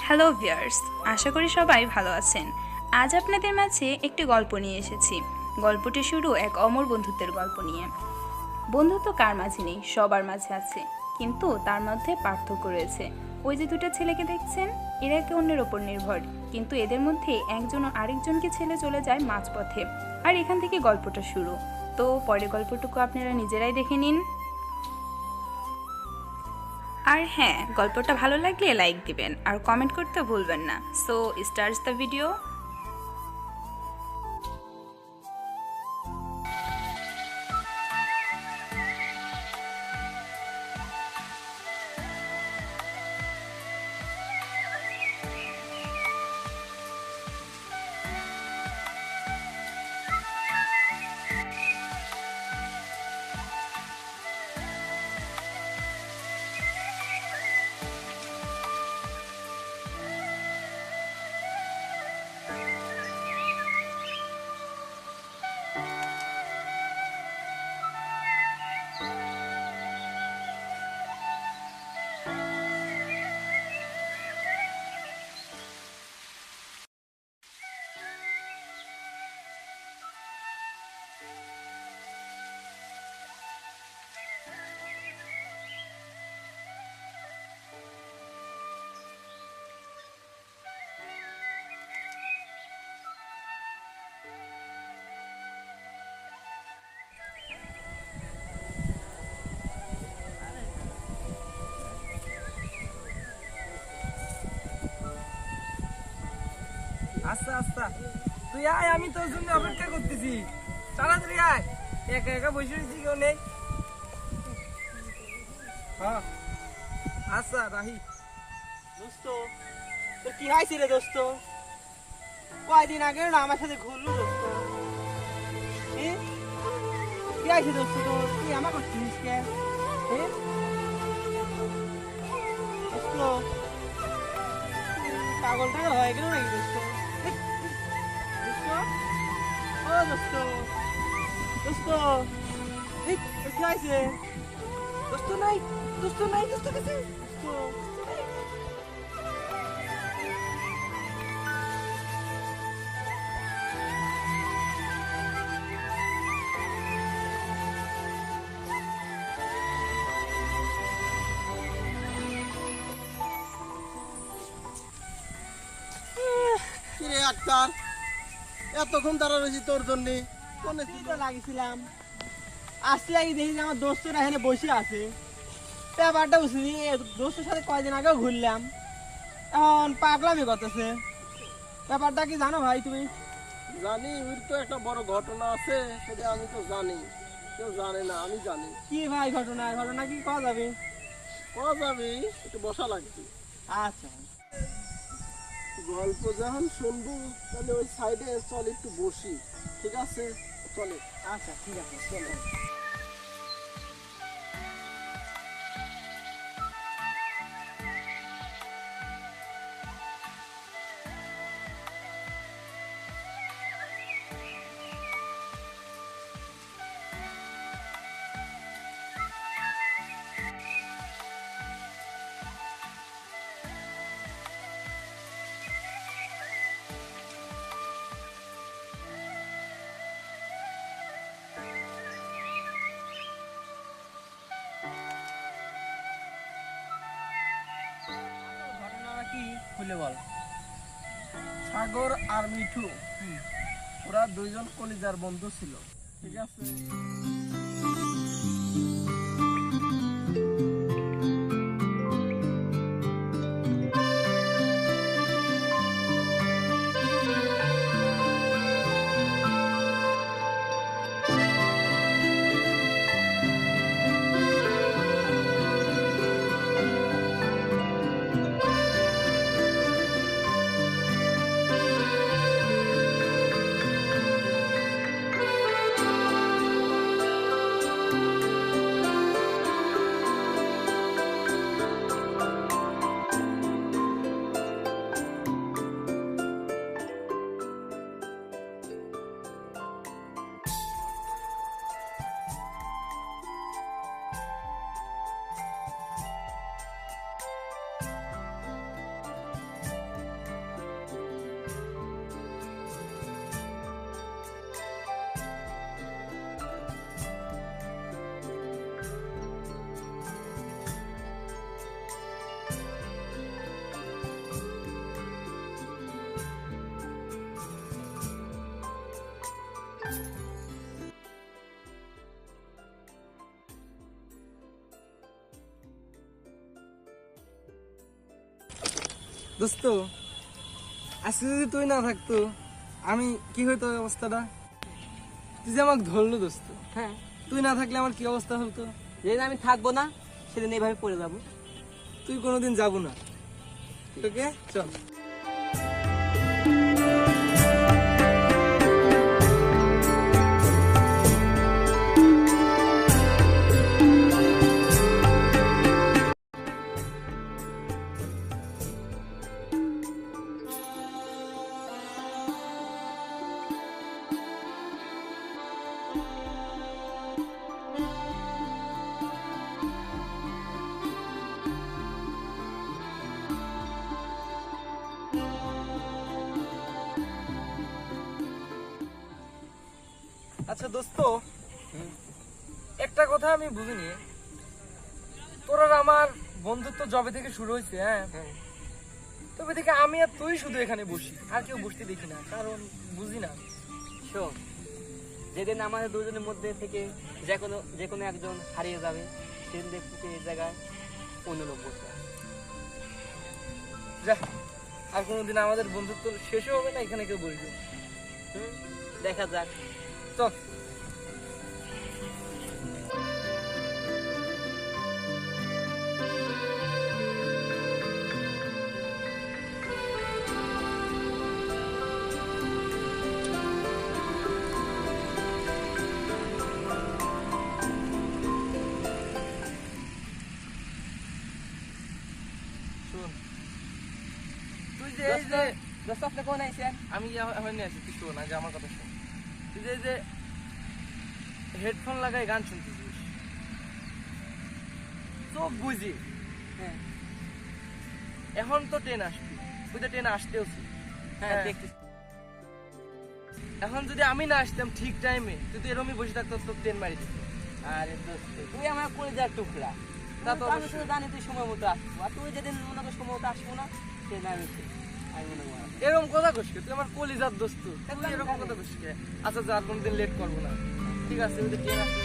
Hello viewers, আশা করি সবাই ভালো আছেন। আজ আপনাদের মাঝে একটি গল্প নিয়ে এসেছি। গল্পটি শুরু এক অমর বন্ধুত্বের গল্প নিয়ে। বন্ধুত্ব কার মাঝে নেই, সবার মাঝে আছে, কিন্তু তার মধ্যে পার্থক্য রয়েছে। ওই যে দুটো ছেলেকে দেখছেন, এরা একে অন্যের ওপর নির্ভর, কিন্তু এদের মধ্যে একজন আরেকজনকে ছেড়ে চলে যায় মাঝপথে। আর এখান থেকে গল্পটা শুরু। তো পরের গল্পটুকু আপনারা নিজেরাই দেখে নিন। আর হ্যাঁ, গল্পটা ভালো লাগলে লাইক দিবেন আর কমেন্ট করতে ভুলবেন না। So starts the video. আচ্ছা আচ্ছা, তুই আয়, আমি তোর জন্য অপেক্ষা করতেছি। তাড়াতাড়ি আয়, একা একা বসে রয়েছি, কেউ নেই। হ্যাঁ আচ্ছা রাহি। দোস্ত, তোর কি হয়েছে রে দোস্ত? কয়দিন আগে না আমার সাথে ঘুরলু দোস্ত। এ? কি হয়েছে দোস্ত তোর? তুই আমার করছিস কে? এ? দোস্ত, পাগল টাগল হয়ে গেল নাকি দোস্ত? এ? দোস্ত, ও দোস্ত, দোস্ত, এই, তোর কি হয়েছে? দোস্ত নাই, দোস্ত নাই, দোস্ত গেছে, দোস্ত। কিরে আক্তার, এতক্ষণ দাঁড়া রয়েছি তোর জন্য। কোনে তো লাগিয়েছিলাম, আসলে কি দেখি যে আমার দোস্তরা এখানে বসে আছে। ব্যাপারটা বুঝলি, দোস্তের সাথে কয়দিন আগেও ঘুরলাম, এখন পাগলামি করতেছে। ব্যাপারটা কি জানো ভাই তুমি? জানি, ওর তো একটা বড় ঘটনা আছে, সেটা আমি তো জানি। কেউ জানে না, আমি জানি। কি ভাই ঘটনা? ঘটনা কি কওয়া যাবে? কওয়া যাবে, একটু বসা লাগবে। আচ্ছা গল্প যখন শুনবো তাহলে ওই সাইডে চল, একটু বসি। ঠিক আছে, চলে। আচ্ছা, ঠিক আছে, চলো। ঘটনা কি খুলে বল। সাগর আর মিঠু, ওরা দুইজন কলিজার বন্ধু ছিল। ঠিক আছে। দোস্ত, আজকে যদি তুই না থাকতো আমি কি হইতো এই অবস্থাটা? তুই যে আমাকে ধরলো দোস্ত, হ্যাঁ, তুই না থাকলে আমার কি অবস্থা হতো? যেদিন আমি থাকবো না সেদিন এইভাবে পড়ে যাবো। তুই কোনোদিন যাবো না। ওকে চল। আচ্ছা দোস্ত, একটা কথা আমি বুঝিনি, তোর আর আমার বন্ধুত্ব যবে থেকে শুরু হয়েছে, হ্যাঁ, তবে থেকে আমি আর তুই শুধু এখানে বসি, আর কেউ বসতে দেখি না, কারণ বুঝি না। শোন, যেদিন আমাদের দুজনের মধ্যে থেকে যে কোনো একজন হারিয়ে যাবে সেদিন দেখতে এই জায়গায় অন্য লোক বসে আছে। যা, আর কোনোদিন আমাদের বন্ধুত্ব শেষও হবে না, এখানে কেউ বসবে। দেখা যাক। চল। শোন, তুই যে এই যে দোস্ত, আপনি কোন আইছেন? আমি এখন নিয়ে আসি, তুই শোন আগে আমার কথা শোন। তুই যে এই যে হেডফোন লাগাই গান শুনতেছিস, চোখ বুঝি, হ্যাঁ এখন তো ট্রেন আসবি, তুই তো ট্রেন আসতেওছি, হ্যাঁ, হ্যাঁ। দেখতেছি। এখন যদি আমি না আসতাম ঠিক টাইমে, তুই তো এরমই বসে থাকতো, তোর ট্রেন মারি দিত। আরে দোস্ত, তুই আমার কলিজার টুকরা। তা তো আমি তো জানি তুই সময় মতো আসবো, আর তুই যেদিন মনে কর সময় মতো আসবো না সেদিন আমি মনে করি এরকম কথা কইস কে? তুই আমার কলিজার দোস্ত, তুই এরকম কথা কইস কে? আচ্ছা যা, আর কোনদিন লেট করবো না, ঠিক আছে? ওই যে ট্রেন আসতে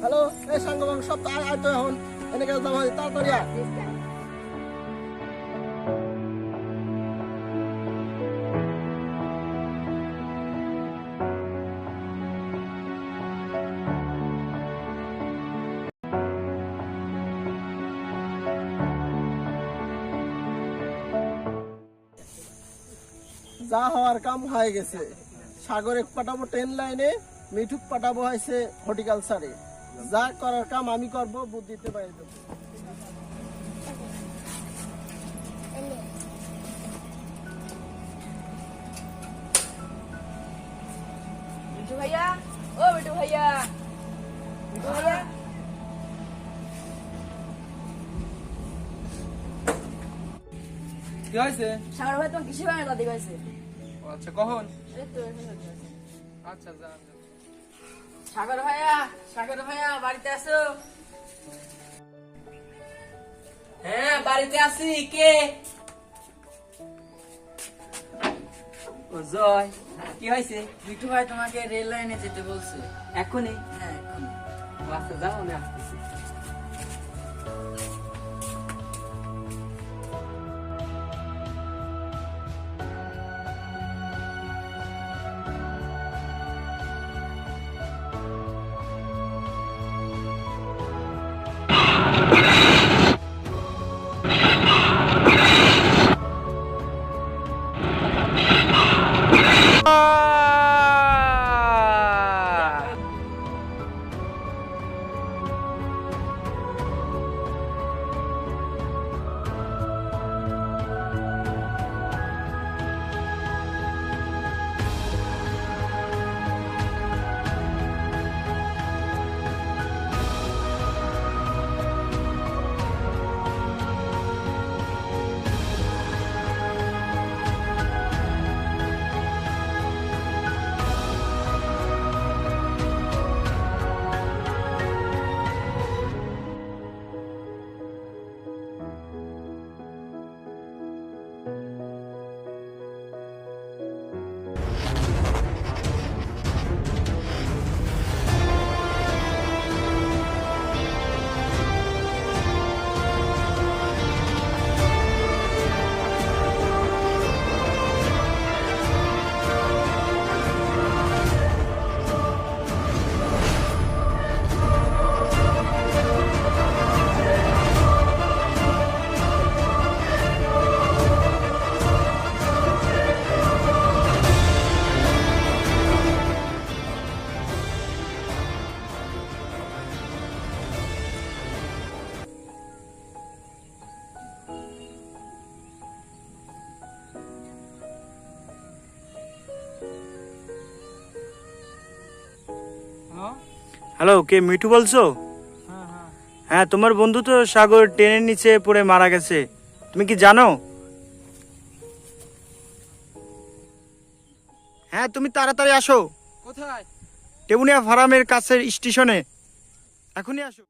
হ্যালো, এই সাঙ্গ বাঙ্গ সব তো আয় তো এখন এনে গেছে যাবো, তাড়াতাড়ি আয়। যা হওয়ার কাম হয়ে গেছে। সাগরে পাঠাবো ট্রেন লাইনে, মিঠুক পাঠাবো হয়েছে হর্টিকালচারে। যা করার কাম আমি করবো, বুদ্ধিতে বাইরে দেবো। বিটু ভাইয়া, ও বিটু ভাইয়া, বিটু ভাইয়া, কি হয়েছে? সাগর ভাই তোমার কিসে বানায় দাদি গাইছে? ও আচ্ছা, কখন? এই তো এখানে আছে। আচ্ছা যা। সাগর ভাইয়া, সাগর ভাইয়া, বাড়িতে আছো? হ্যাঁ, বাড়িতে আছি। কে? ও জয়, কি হয়েছে? বিটু ভাই তোমাকে রেল লাইনে যেতে বলছে। এখনই? হ্যাঁ, এখন। আচ্ছা যাও, আমি আসতেছি। হ্যালো, কে মিঠু বলছো? হ্যাঁ হ্যাঁ। হ্যাঁ, তোমার বন্ধু তো সাগর ট্রেনের নিচে পড়ে মারা গেছে, তুমি কি জানো? হ্যাঁ, তুমি তাড়াতাড়ি আসো কোথায়? টেবুনিয়া ফার্মের কাছের স্টেশনে, এখনই আসো।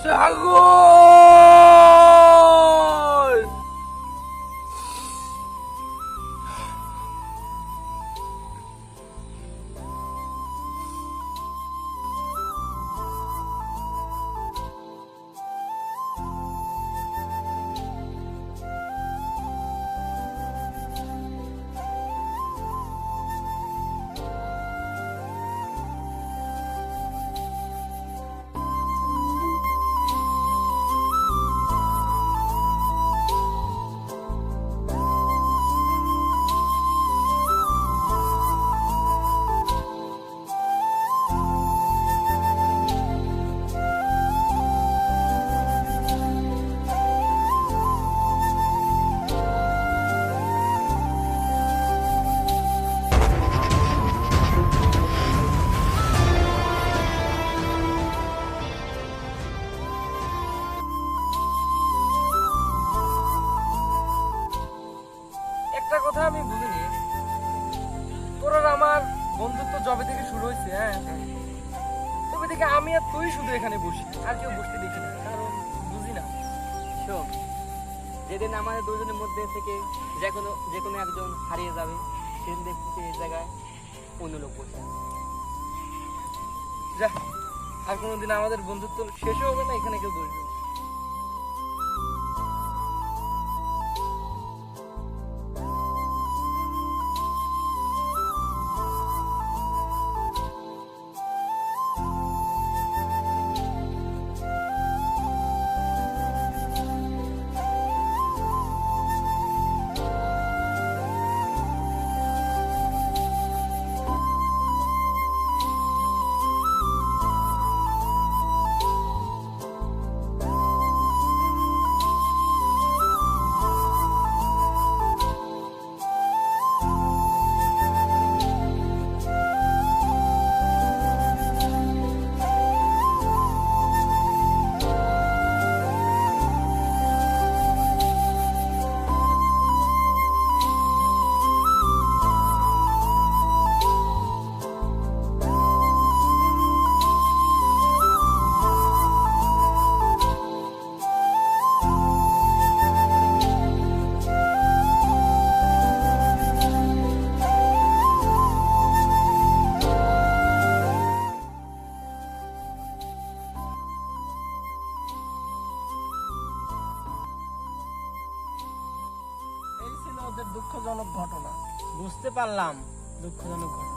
সাগর! থেকে আমি আর তুই শুধু এখানে বসি, আর কেউ বসতে দেখি না, কারণ বুঝি না। শোন, যেদিন আমাদের দুজনের মধ্যে থেকে যে কোনো একজন হারিয়ে যাবে, সেদিন দেখতেছি এই জায়গায় অন্য লোক বসে আছে। যা, আর কোনোদিন আমাদের বন্ধুত্ব শেষও হবে না, এখানে কেউ বসবে না। এই ছিল ওদের দুঃখজনক ঘটনা। বুঝতে পারলাম দুঃখজনক ঘটনা।